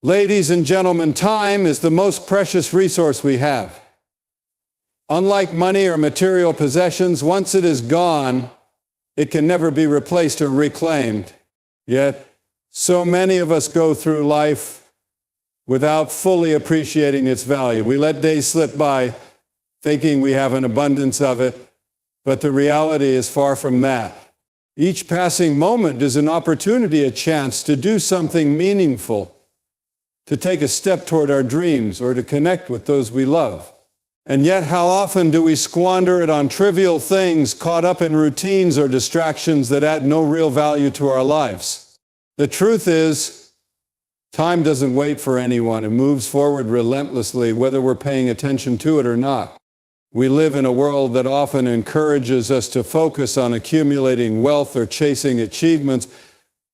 Ladies and gentlemen, time is the most precious resource we have. Unlike money or material possessions, once it is gone, it can never be replaced or reclaimed. Yet, so many of us go through life without fully appreciating its value. We let days slip by thinking we have an abundance of it, but the reality is far from that. Each passing moment is an opportunity, a chance to do something meaningful, to take a step toward our dreams, or to connect with those we love. And yet, how often do we squander it on trivial things, caught up in routines or distractions that add no real value to our lives? The truth is, time doesn't wait for anyone. It moves forward relentlessly, whether we're paying attention to it or not. We live in a world that often encourages us to focus on accumulating wealth or chasing achievements.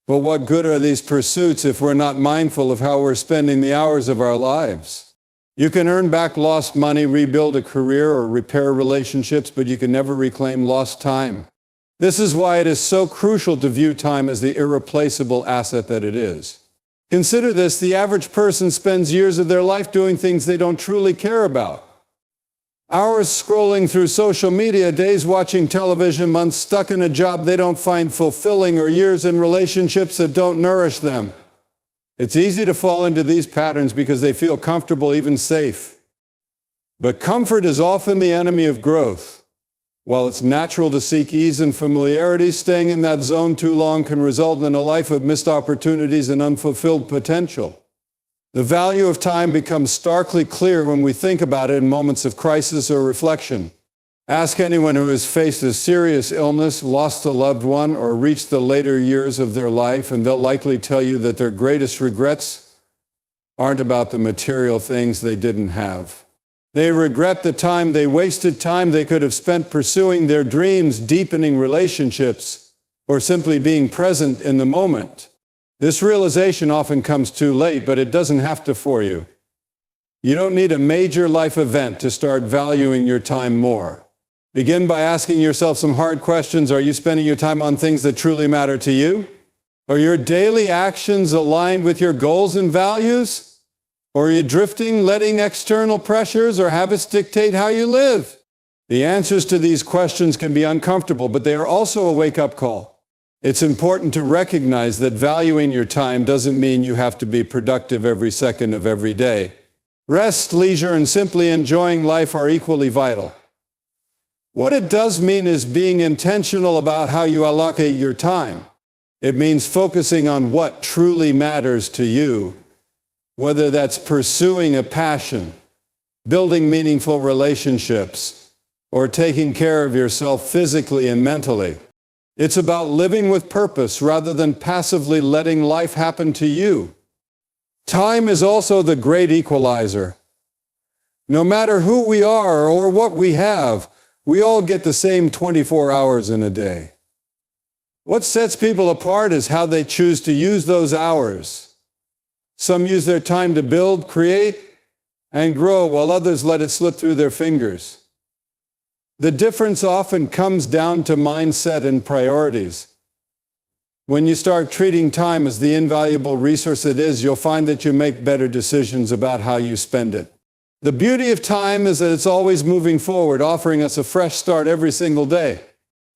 But what good are these pursuits if we're not mindful of how we're spending the hours of our lives? You can earn back lost money, rebuild a career, or repair relationships, but you can never reclaim lost time. This is why it is so crucial to view time as the irreplaceable asset that it is. Consider this: the average person spends years of their life doing things they don't truly care about. Hours scrolling through social media, days watching television, months stuck in a job they don't find fulfilling, or years in relationships that don't nourish them. It's easy to fall into these patterns because they feel comfortable, even safe. But comfort is often the enemy of growth. While it's natural to seek ease and familiarity, staying in that zone too long can result in a life of missed opportunities and unfulfilled potential. The value of time becomes starkly clear when we think about it in moments of crisis or reflection. Ask anyone who has faced a serious illness, lost a loved one, or reached the later years of their life, and they'll likely tell you that their greatest regrets aren't about the material things they didn't have. They regret the time they wasted, time they could have spent pursuing their dreams, deepening relationships, or simply being present in the moment. This realization often comes too late, but it doesn't have to for you. You don't need a major life event to start valuing your time more. Begin by asking yourself some hard questions. Are you spending your time on things that truly matter to you? Are your daily actions aligned with your goals and values? Or are you drifting, letting external pressures or habits dictate how you live? The answers to these questions can be uncomfortable, but they are also a wake-up call. It's important to recognize that valuing your time doesn't mean you have to be productive every second of every day. Rest, leisure, and simply enjoying life are equally vital. What it does mean is being intentional about how you allocate your time. It means focusing on what truly matters to you, whether that's pursuing a passion, building meaningful relationships, or taking care of yourself physically and mentally. It's about living with purpose rather than passively letting life happen to you. Time is also the great equalizer. No matter who we are or what we have, we all get the same 24 hours in a day. What sets people apart is how they choose to use those hours. Some use their time to build, create, and grow, while others let it slip through their fingers. The difference often comes down to mindset and priorities. When you start treating time as the invaluable resource it is, you'll find that you make better decisions about how you spend it. The beauty of time is that it's always moving forward, offering us a fresh start every single day.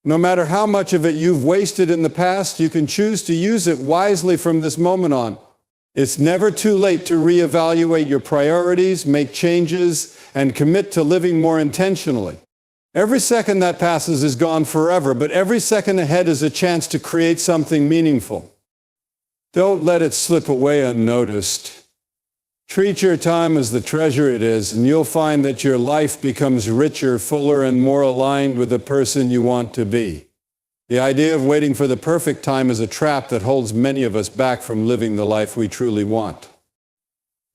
No matter how much of it you've wasted in the past, you can choose to use it wisely from this moment on. It's never too late to reevaluate your priorities, make changes, and commit to living more intentionally. Every second that passes is gone forever, but every second ahead is a chance to create something meaningful. Don't let it slip away unnoticed. Treat your time as the treasure it is, and you'll find that your life becomes richer, fuller, and more aligned with the person you want to be. The idea of waiting for the perfect time is a trap that holds many of us back from living the life we truly want.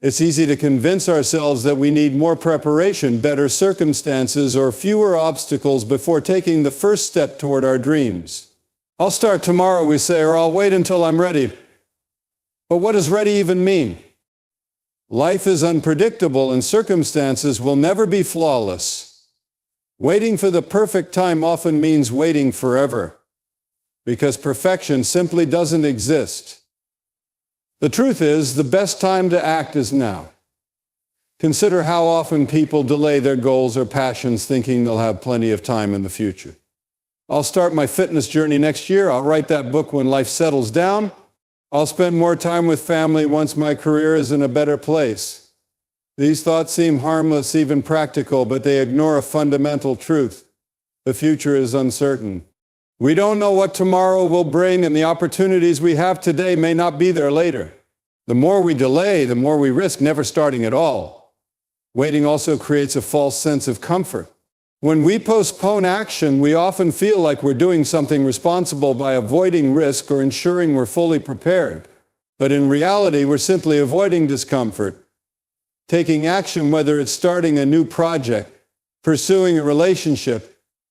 It's easy to convince ourselves that we need more preparation, better circumstances, or fewer obstacles before taking the first step toward our dreams. I'll start tomorrow, we say, or I'll wait until I'm ready. But what does ready even mean? Life is unpredictable and circumstances will never be flawless. Waiting for the perfect time often means waiting forever, because perfection simply doesn't exist. The truth is, the best time to act is now. Consider how often people delay their goals or passions thinking they'll have plenty of time in the future. I'll start my fitness journey next year. I'll write that book when life settles down. I'll spend more time with family once my career is in a better place. These thoughts seem harmless, even practical, but they ignore a fundamental truth. The future is uncertain. We don't know what tomorrow will bring, and the opportunities we have today may not be there later. The more we delay, the more we risk never starting at all. Waiting also creates a false sense of comfort. When we postpone action, we often feel like we're doing something responsible by avoiding risk or ensuring we're fully prepared. But in reality, we're simply avoiding discomfort. Taking action, whether it's starting a new project, pursuing a relationship,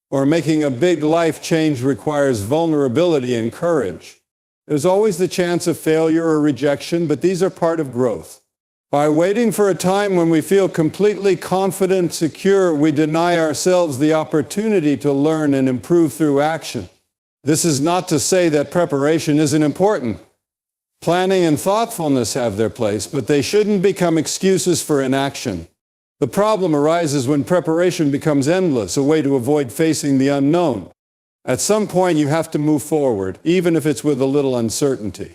or making a big life change, requires vulnerability and courage. There's always the chance of failure or rejection, but these are part of growth. By waiting for a time when we feel completely confident, secure, we deny ourselves the opportunity to learn and improve through action. This is not to say that preparation isn't important. Planning and thoughtfulness have their place, but they shouldn't become excuses for inaction. The problem arises when preparation becomes endless, a way to avoid facing the unknown. At some point, you have to move forward, even if it's with a little uncertainty.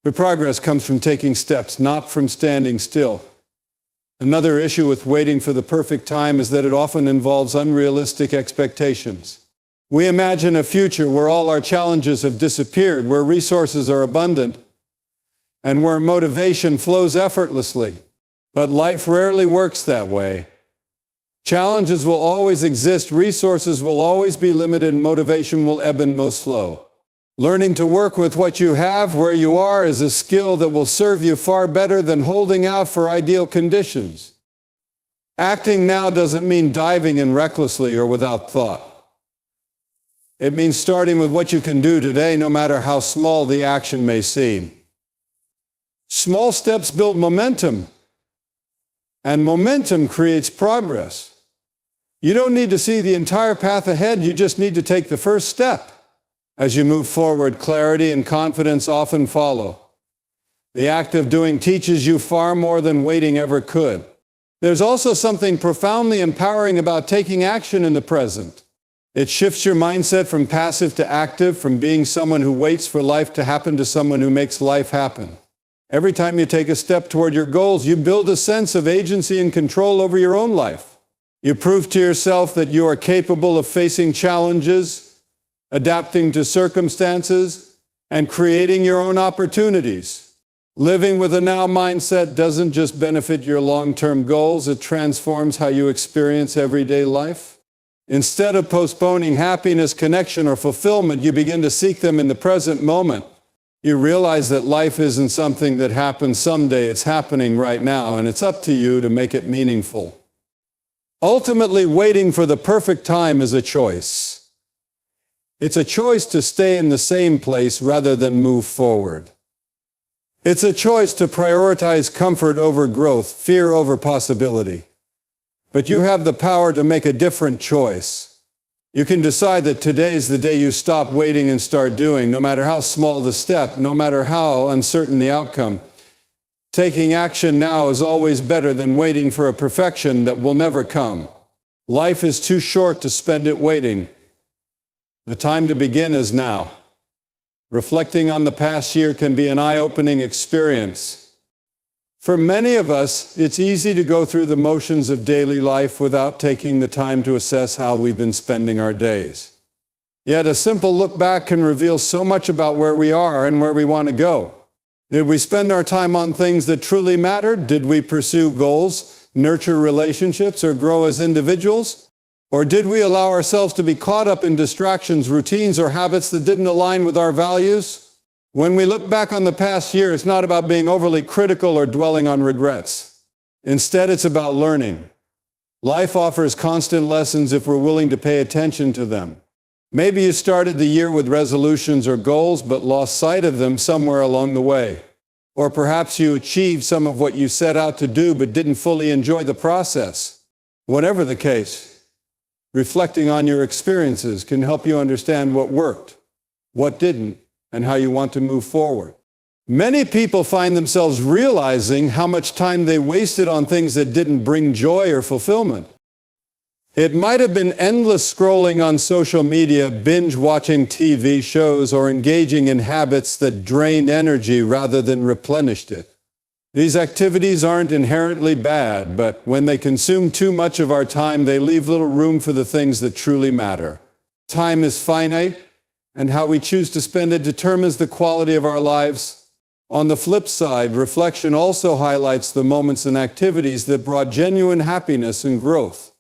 But progress comes from taking steps, not from standing still. Another issue with waiting for the perfect time is that it often involves unrealistic expectations. We imagine a future where all our challenges have disappeared, where resources are abundant, and where motivation flows effortlessly. But life rarely works that way. Challenges will always exist, resources will always be limited, and motivation will ebb and flow. Learning to work with what you have where you are is a skill that will serve you far better than holding out for ideal conditions. Acting now doesn't mean diving in recklessly or without thought. It means starting with what you can do today, no matter how small the action may seem. Small steps build momentum. And momentum creates progress. You don't need to see the entire path ahead, you just need to take the first step. As you move forward, clarity and confidence often follow. The act of doing teaches you far more than waiting ever could. There's also something profoundly empowering about taking action in the present. It shifts your mindset from passive to active, from being someone who waits for life to happen to someone who makes life happen. Every time you take a step toward your goals, you build a sense of agency and control over your own life. You prove to yourself that you are capable of facing challenges, adapting to circumstances, and creating your own opportunities. Living with a now mindset doesn't just benefit your long-term goals, it transforms how you experience everyday life. Instead of postponing happiness, connection, or fulfillment, you begin to seek them in the present moment. You realize that life isn't something that happens someday, it's happening right now, and it's up to you to make it meaningful. Ultimately, waiting for the perfect time is a choice. It's a choice to stay in the same place rather than move forward. It's a choice to prioritize comfort over growth, fear over possibility. But you have the power to make a different choice. You can decide that today is the day you stop waiting and start doing, no matter how small the step, no matter how uncertain the outcome. Taking action now is always better than waiting for a perfection that will never come. Life is too short to spend it waiting. The time to begin is now. Reflecting on the past year can be an eye-opening experience. For many of us, it's easy to go through the motions of daily life without taking the time to assess how we've been spending our days. Yet a simple look back can reveal so much about where we are and where we want to go. Did we spend our time on things that truly mattered? Did we pursue goals, nurture relationships, or grow as individuals? Or did we allow ourselves to be caught up in distractions, routines, or habits that didn't align with our values? When we look back on the past year, it's not about being overly critical or dwelling on regrets. Instead, it's about learning. Life offers constant lessons if we're willing to pay attention to them. Maybe you started the year with resolutions or goals, but lost sight of them somewhere along the way. Or perhaps you achieved some of what you set out to do, but didn't fully enjoy the process. Whatever the case, reflecting on your experiences can help you understand what worked, what didn't, and how you want to move forward. Many people find themselves realizing how much time they wasted on things that didn't bring joy or fulfillment. It might have been endless scrolling on social media, binge watching TV shows, or engaging in habits that drained energy rather than replenished it. These activities aren't inherently bad, but when they consume too much of our time, they leave little room for the things that truly matter. Time is finite, and how we choose to spend it determines the quality of our lives. On the flip side, reflection also highlights the moments and activities that brought genuine happiness and growth.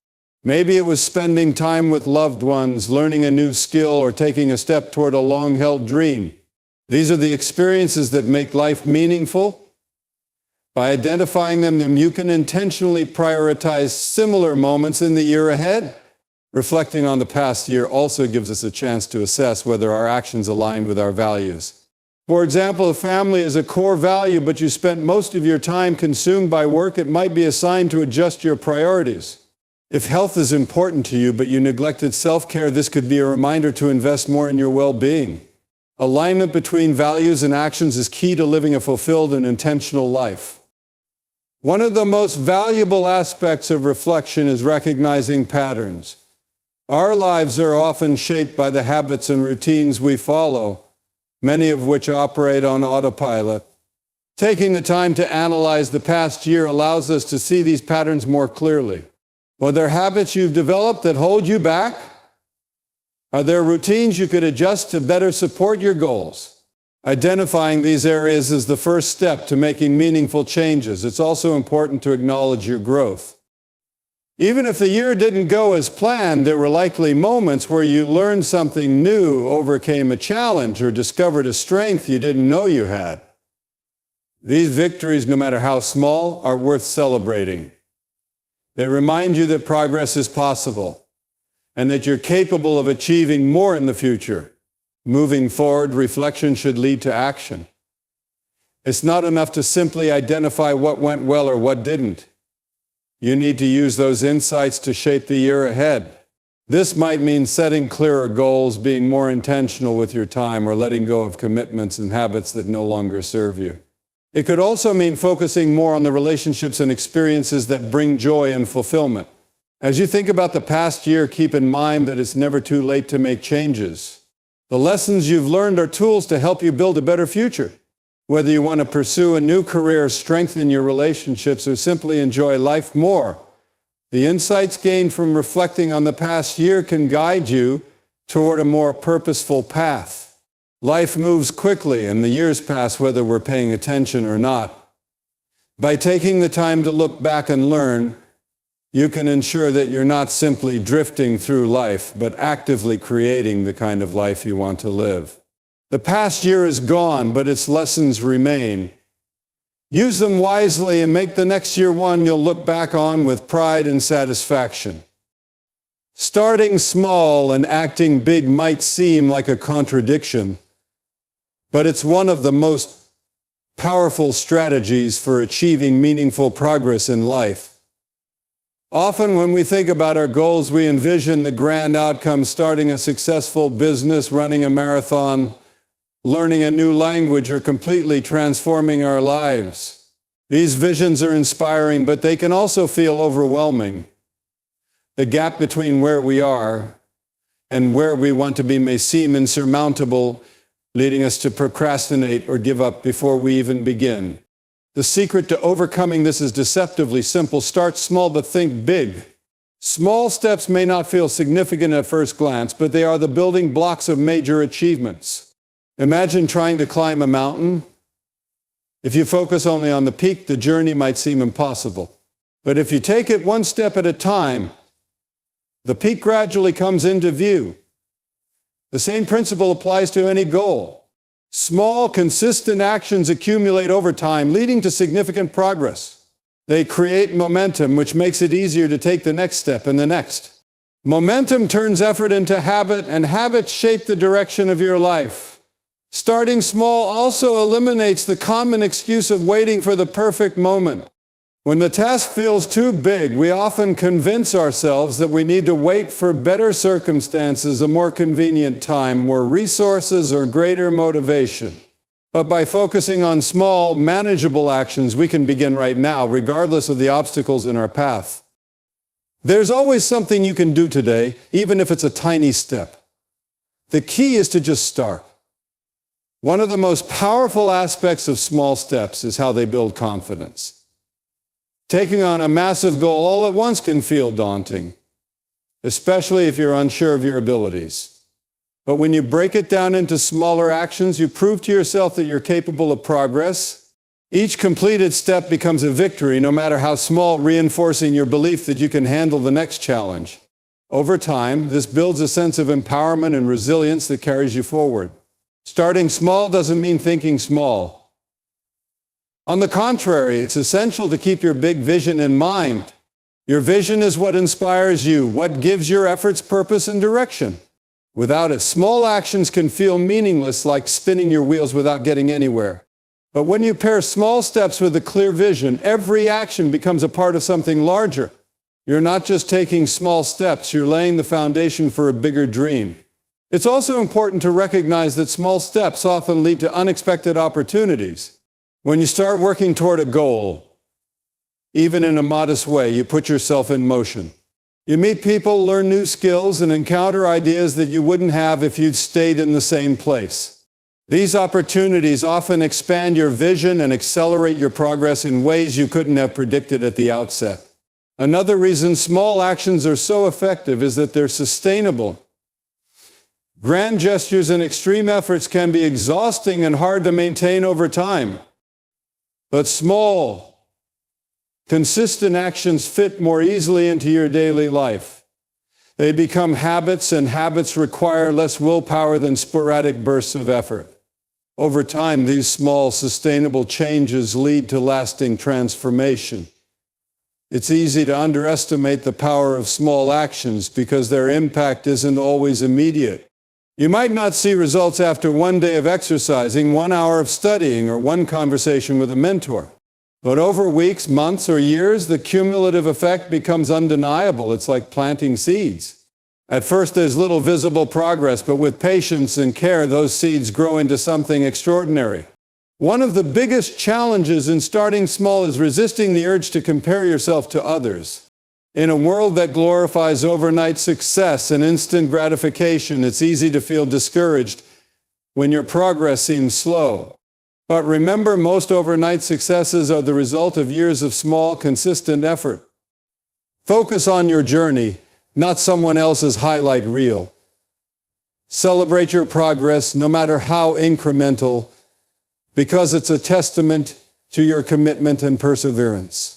Maybe it was spending time with loved ones, learning a new skill, or taking a step toward a long-held dream. These are the experiences that make life meaningful. By identifying them, you can intentionally prioritize similar moments in the year ahead. Reflecting on the past year also gives us a chance to assess whether our actions align with our values. For example, if family is a core value, but you spent most of your time consumed by work, it might be a sign to adjust your priorities. If health is important to you, but you neglected self-care, this could be a reminder to invest more in your well-being. Alignment between values and actions is key to living a fulfilled and intentional life. One of the most valuable aspects of reflection is recognizing patterns. Our lives are often shaped by the habits and routines we follow, many of which operate on autopilot. Taking the time to analyze the past year allows us to see these patterns more clearly. Are there habits you've developed that hold you back? Are there routines you could adjust to better support your goals? Identifying these areas is the first step to making meaningful changes. It's also important to acknowledge your growth. Even if the year didn't go as planned, there were likely moments where you learned something new, overcame a challenge, or discovered a strength you didn't know you had. These victories, no matter how small, are worth celebrating. They remind you that progress is possible and that you're capable of achieving more in the future. Moving forward, reflection should lead to action. It's not enough to simply identify what went well or what didn't. You need to use those insights to shape the year ahead. This might mean setting clearer goals, being more intentional with your time, or letting go of commitments and habits that no longer serve you. It could also mean focusing more on the relationships and experiences that bring joy and fulfillment. As you think about the past year, keep in mind that it's never too late to make changes. The lessons you've learned are tools to help you build a better future. Whether you want to pursue a new career, strengthen your relationships, or simply enjoy life more, the insights gained from reflecting on the past year can guide you toward a more purposeful path. Life moves quickly, and the years pass whether we're paying attention or not. By taking the time to look back and learn, you can ensure that you're not simply drifting through life, but actively creating the kind of life you want to live. The past year is gone, but its lessons remain. Use them wisely and make the next year one you'll look back on with pride and satisfaction. Starting small and acting big might seem like a contradiction, but it's one of the most powerful strategies for achieving meaningful progress in life. Often when we think about our goals, we envision the grand outcome: starting a successful business, running a marathon, learning a new language, or completely transforming our lives. These visions are inspiring, but they can also feel overwhelming. The gap between where we are and where we want to be may seem insurmountable, leading us to procrastinate or give up before we even begin. The secret to overcoming this is deceptively simple. Start small, but think big. Small steps may not feel significant at first glance, but they are the building blocks of major achievements. Imagine trying to climb a mountain. If you focus only on the peak, the journey might seem impossible. But if you take it one step at a time, the peak gradually comes into view. The same principle applies to any goal. Small, consistent actions accumulate over time, leading to significant progress. They create momentum, which makes it easier to take the next step and the next. Momentum turns effort into habit, and habits shape the direction of your life. Starting small also eliminates the common excuse of waiting for the perfect moment. When the task feels too big, we often convince ourselves that we need to wait for better circumstances, a more convenient time, more resources, or greater motivation. But by focusing on small, manageable actions, we can begin right now, regardless of the obstacles in our path. There's always something you can do today, even if it's a tiny step. The key is to just start. One of the most powerful aspects of small steps is how they build confidence. Taking on a massive goal all at once can feel daunting, especially if you're unsure of your abilities. But when you break it down into smaller actions, you prove to yourself that you're capable of progress. Each completed step becomes a victory, no matter how small, reinforcing your belief that you can handle the next challenge. Over time, this builds a sense of empowerment and resilience that carries you forward. Starting small doesn't mean thinking small. On the contrary, it's essential to keep your big vision in mind. Your vision is what inspires you, what gives your efforts purpose and direction. Without it, small actions can feel meaningless, like spinning your wheels without getting anywhere. But when you pair small steps with a clear vision, every action becomes a part of something larger. You're not just taking small steps, you're laying the foundation for a bigger dream. It's also important to recognize that small steps often lead to unexpected opportunities. When you start working toward a goal, even in a modest way, you put yourself in motion. You meet people, learn new skills, and encounter ideas that you wouldn't have if you'd stayed in the same place. These opportunities often expand your vision and accelerate your progress in ways you couldn't have predicted at the outset. Another reason small actions are so effective is that they're sustainable. Grand gestures and extreme efforts can be exhausting and hard to maintain over time. But small, consistent actions fit more easily into your daily life. They become habits, and habits require less willpower than sporadic bursts of effort. Over time, these small, sustainable changes lead to lasting transformation. It's easy to underestimate the power of small actions because their impact isn't always immediate. You might not see results after one day of exercising, 1 hour of studying, or one conversation with a mentor. But over weeks, months, or years, the cumulative effect becomes undeniable. It's like planting seeds. At first, there's little visible progress, but with patience and care, those seeds grow into something extraordinary. One of the biggest challenges in starting small is resisting the urge to compare yourself to others. In a world that glorifies overnight success and instant gratification, it's easy to feel discouraged when your progress seems slow. But remember, most overnight successes are the result of years of small, consistent effort. Focus on your journey, not someone else's highlight reel. Celebrate your progress, no matter how incremental, because it's a testament to your commitment and perseverance.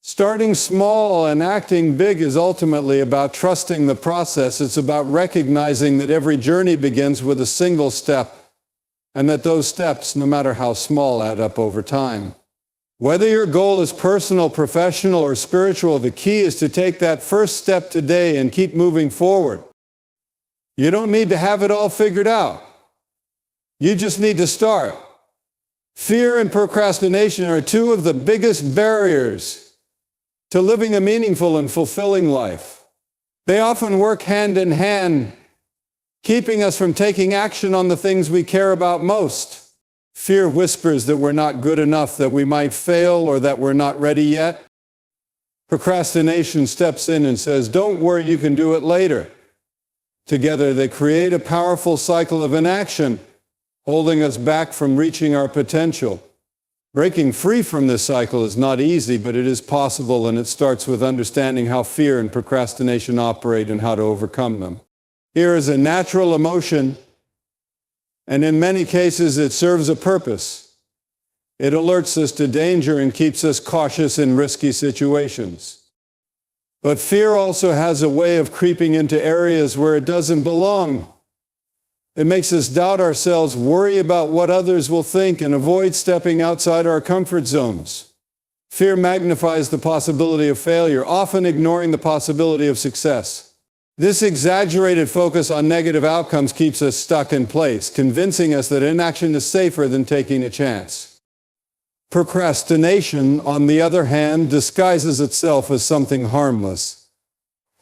Starting small and acting big is ultimately about trusting the process. It's about recognizing that every journey begins with a single step, and that those steps, no matter how small, add up over time. Whether your goal is personal, professional, or spiritual, the key is to take that first step today and keep moving forward. You don't need to have it all figured out. You just need to start. Fear and procrastination are two of the biggest barriers to living a meaningful and fulfilling life. They often work hand in hand, keeping us from taking action on the things we care about most. Fear whispers that we're not good enough, that we might fail, or that we're not ready yet. Procrastination steps in and says, "Don't worry, you can do it later." Together, they create a powerful cycle of inaction, holding us back from reaching our potential. Breaking free from this cycle is not easy, but it is possible, and it starts with understanding how fear and procrastination operate and how to overcome them. Fear is a natural emotion, and in many cases it serves a purpose. It alerts us to danger and keeps us cautious in risky situations. But fear also has a way of creeping into areas where it doesn't belong. It makes us doubt ourselves, worry about what others will think, and avoid stepping outside our comfort zones. Fear magnifies the possibility of failure, often ignoring the possibility of success. This exaggerated focus on negative outcomes keeps us stuck in place, convincing us that inaction is safer than taking a chance. Procrastination, on the other hand, disguises itself as something harmless.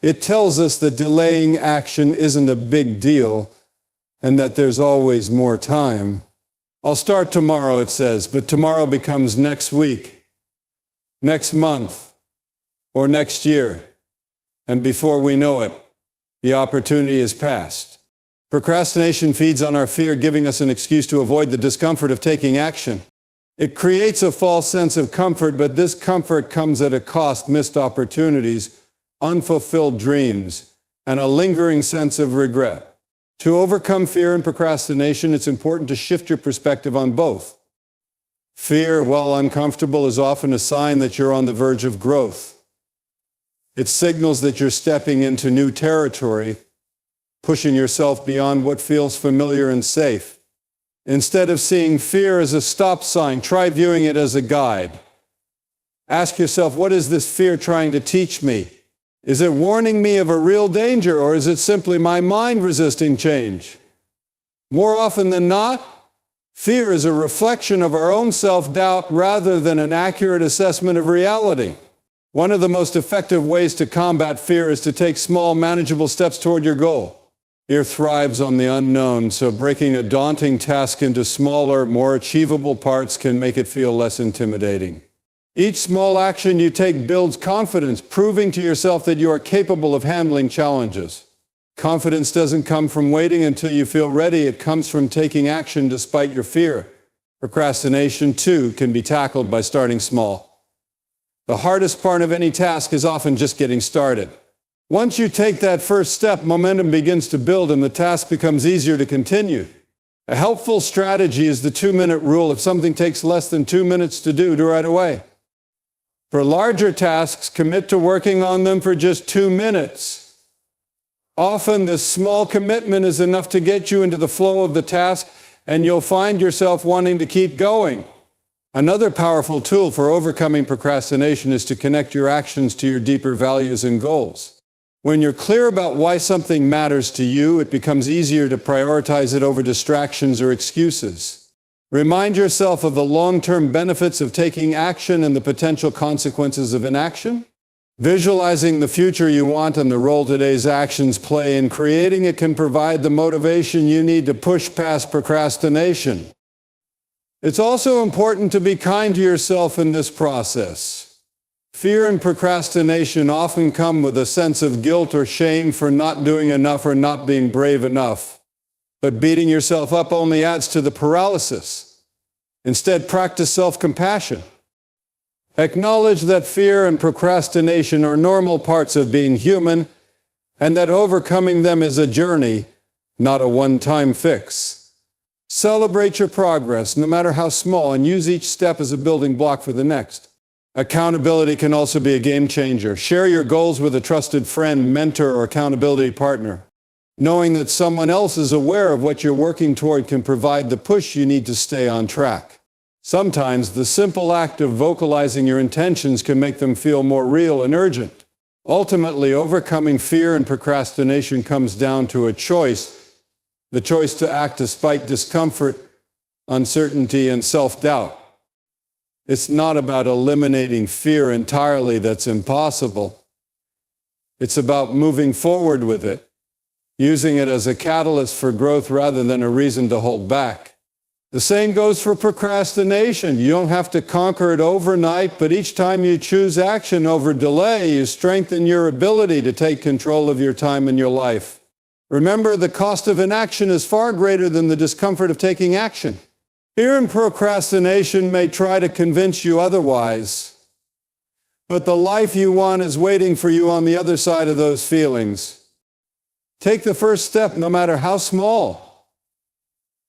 It tells us that delaying action isn't a big deal, and that there's always more time. I'll start tomorrow, it says, but tomorrow becomes next week, next month, or next year. And before we know it, the opportunity is past. Procrastination feeds on our fear, giving us an excuse to avoid the discomfort of taking action. It creates a false sense of comfort, but this comfort comes at a cost: missed opportunities, unfulfilled dreams, and a lingering sense of regret. To overcome fear and procrastination, it's important to shift your perspective on both. Fear, while uncomfortable, is often a sign that you're on the verge of growth. It signals that you're stepping into new territory, pushing yourself beyond what feels familiar and safe. Instead of seeing fear as a stop sign, try viewing it as a guide. Ask yourself, what is this fear trying to teach me? Is it warning me of a real danger, or is it simply my mind resisting change? More often than not, fear is a reflection of our own self-doubt rather than an accurate assessment of reality. One of the most effective ways to combat fear is to take small, manageable steps toward your goal. Fear thrives on the unknown, so breaking a daunting task into smaller, more achievable parts can make it feel less intimidating. Each small action you take builds confidence, proving to yourself that you are capable of handling challenges. Confidence doesn't come from waiting until you feel ready. It comes from taking action despite your fear. Procrastination, too, can be tackled by starting small. The hardest part of any task is often just getting started. Once you take that first step, momentum begins to build and the task becomes easier to continue. A helpful strategy is the 2-minute rule. If something takes less than 2 minutes to do right away. For larger tasks, commit to working on them for just 2 minutes. Often, this small commitment is enough to get you into the flow of the task, and you'll find yourself wanting to keep going. Another powerful tool for overcoming procrastination is to connect your actions to your deeper values and goals. When you're clear about why something matters to you, it becomes easier to prioritize it over distractions or excuses. Remind yourself of the long-term benefits of taking action and the potential consequences of inaction. Visualizing the future you want and the role today's actions play in creating it can provide the motivation you need to push past procrastination. It's also important to be kind to yourself in this process. Fear and procrastination often come with a sense of guilt or shame for not doing enough or not being brave enough. But beating yourself up only adds to the paralysis. Instead, practice self-compassion. Acknowledge that fear and procrastination are normal parts of being human, and that overcoming them is a journey, not a one-time fix. Celebrate your progress, no matter how small, and use each step as a building block for the next. Accountability can also be a game changer. Share your goals with a trusted friend, mentor, or accountability partner. Knowing that someone else is aware of what you're working toward can provide the push you need to stay on track. Sometimes the simple act of vocalizing your intentions can make them feel more real and urgent. Ultimately, overcoming fear and procrastination comes down to a choice. The choice to act despite discomfort, uncertainty, and self-doubt. It's not about eliminating fear entirely. That's impossible. It's about moving forward with it, using it as a catalyst for growth rather than a reason to hold back. The same goes for procrastination. You don't have to conquer it overnight, but each time you choose action over delay, you strengthen your ability to take control of your time and your life. Remember, the cost of inaction is far greater than the discomfort of taking action. Fear and procrastination may try to convince you otherwise, but the life you want is waiting for you on the other side of those feelings. Take the first step, no matter how small.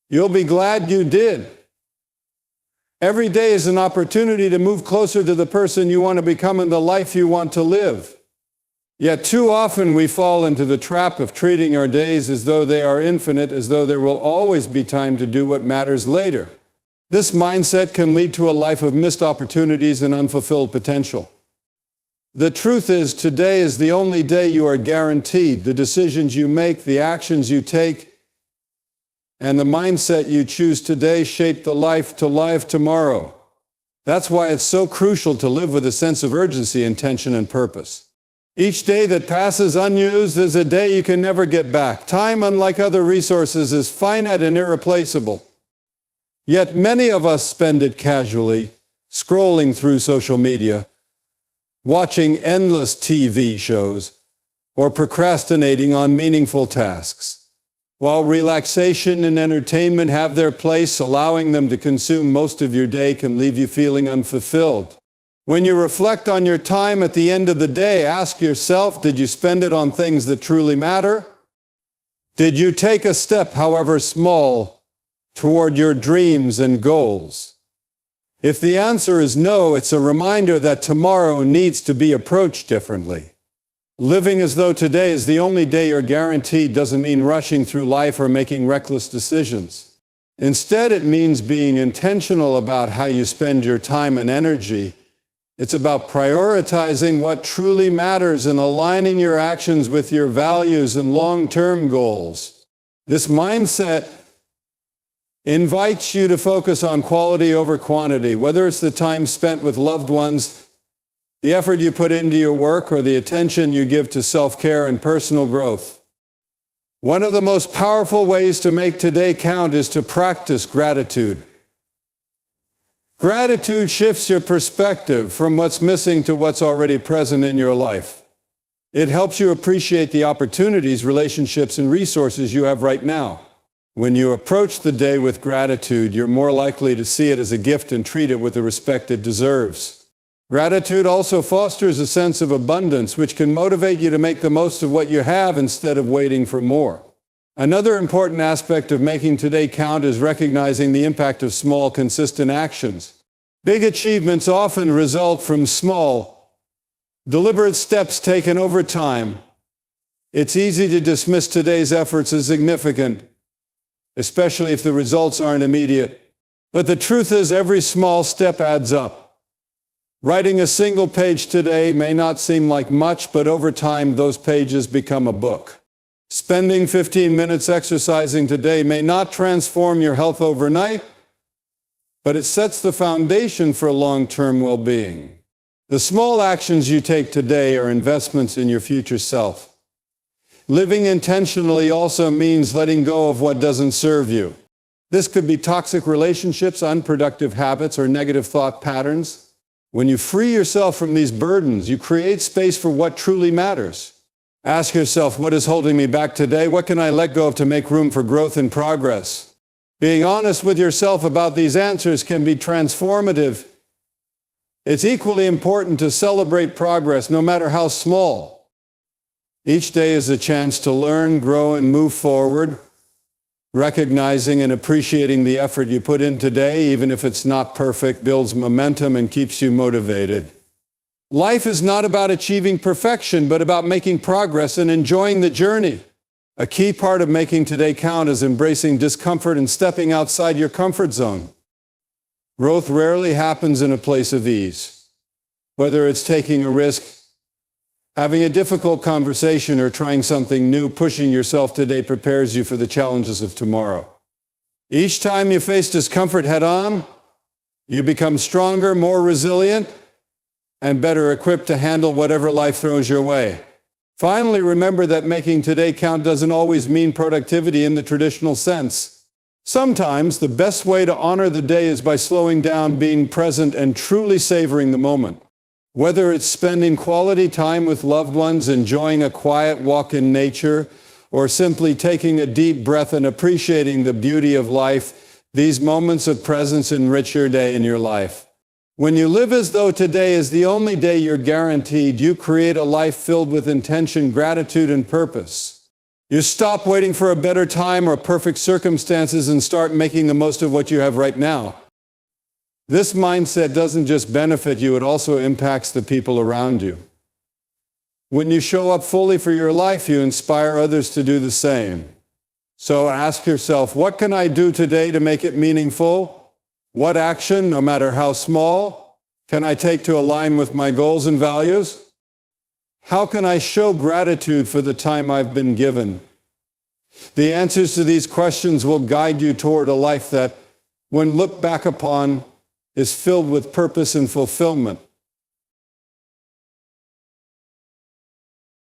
You'll be glad you did. Every day is an opportunity to move closer to the person you want to become and the life you want to live. Yet too often we fall into the trap of treating our days as though they are infinite, as though there will always be time to do what matters later. This mindset can lead to a life of missed opportunities and unfulfilled potential. The truth is, today is the only day you are guaranteed. The decisions you make, the actions you take, and the mindset you choose today shape the life to live tomorrow. That's why it's so crucial to live with a sense of urgency, intention, and purpose. Each day that passes unused is a day you can never get back. Time, unlike other resources, is finite and irreplaceable. Yet many of us spend it casually, scrolling through social media, watching endless TV shows, or procrastinating on meaningful tasks. While relaxation and entertainment have their place, allowing them to consume most of your day can leave you feeling unfulfilled. When you reflect on your time at the end of the day, ask yourself, did you spend it on things that truly matter? Did you take a step, however small, toward your dreams and goals? If the answer is no, it's a reminder that tomorrow needs to be approached differently. Living as though today is the only day you're guaranteed doesn't mean rushing through life or making reckless decisions. Instead, it means being intentional about how you spend your time and energy. It's about prioritizing what truly matters and aligning your actions with your values and long-term goals. This mindset invites you to focus on quality over quantity, whether it's the time spent with loved ones, the effort you put into your work, or the attention you give to self-care and personal growth. One of the most powerful ways to make today count is to practice gratitude. Gratitude shifts your perspective from what's missing to what's already present in your life. It helps you appreciate the opportunities, relationships, and resources you have right now. When you approach the day with gratitude, you're more likely to see it as a gift and treat it with the respect it deserves. Gratitude also fosters a sense of abundance, which can motivate you to make the most of what you have instead of waiting for more. Another important aspect of making today count is recognizing the impact of small, consistent actions. Big achievements often result from small, deliberate steps taken over time. It's easy to dismiss today's efforts as significant, especially if the results aren't immediate. But the truth is, every small step adds up. Writing a single page today may not seem like much, but over time, those pages become a book. Spending 15 minutes exercising today may not transform your health overnight, but it sets the foundation for long-term well-being. The small actions you take today are investments in your future self. Living intentionally also means letting go of what doesn't serve you. This could be toxic relationships, unproductive habits, or negative thought patterns. When you free yourself from these burdens, you create space for what truly matters. Ask yourself, what is holding me back today? What can I let go of to make room for growth and progress? Being honest with yourself about these answers can be transformative. It's equally important to celebrate progress, no matter how small. Each day is a chance to learn, grow, and move forward, recognizing and appreciating the effort you put in today, even if it's not perfect, builds momentum and keeps you motivated. Life is not about achieving perfection, but about making progress and enjoying the journey. A key part of making today count is embracing discomfort and stepping outside your comfort zone. Growth rarely happens in a place of ease. Whether it's taking a risk, having a difficult conversation, or trying something new, pushing yourself today prepares you for the challenges of tomorrow. Each time you face discomfort head-on, you become stronger, more resilient, and better equipped to handle whatever life throws your way. Finally, remember that making today count doesn't always mean productivity in the traditional sense. Sometimes the best way to honor the day is by slowing down, being present, and truly savoring the moment. Whether it's spending quality time with loved ones, enjoying a quiet walk in nature, or simply taking a deep breath and appreciating the beauty of life, these moments of presence enrich your day and your life. When you live as though today is the only day you're guaranteed, you create a life filled with intention, gratitude, and purpose. You stop waiting for a better time or perfect circumstances and start making the most of what you have right now. This mindset doesn't just benefit you, it also impacts the people around you. When you show up fully for your life, you inspire others to do the same. So ask yourself, what can I do today to make it meaningful? What action, no matter how small, can I take to align with my goals and values? How can I show gratitude for the time I've been given? The answers to these questions will guide you toward a life that, when looked back upon, is filled with purpose and fulfillment.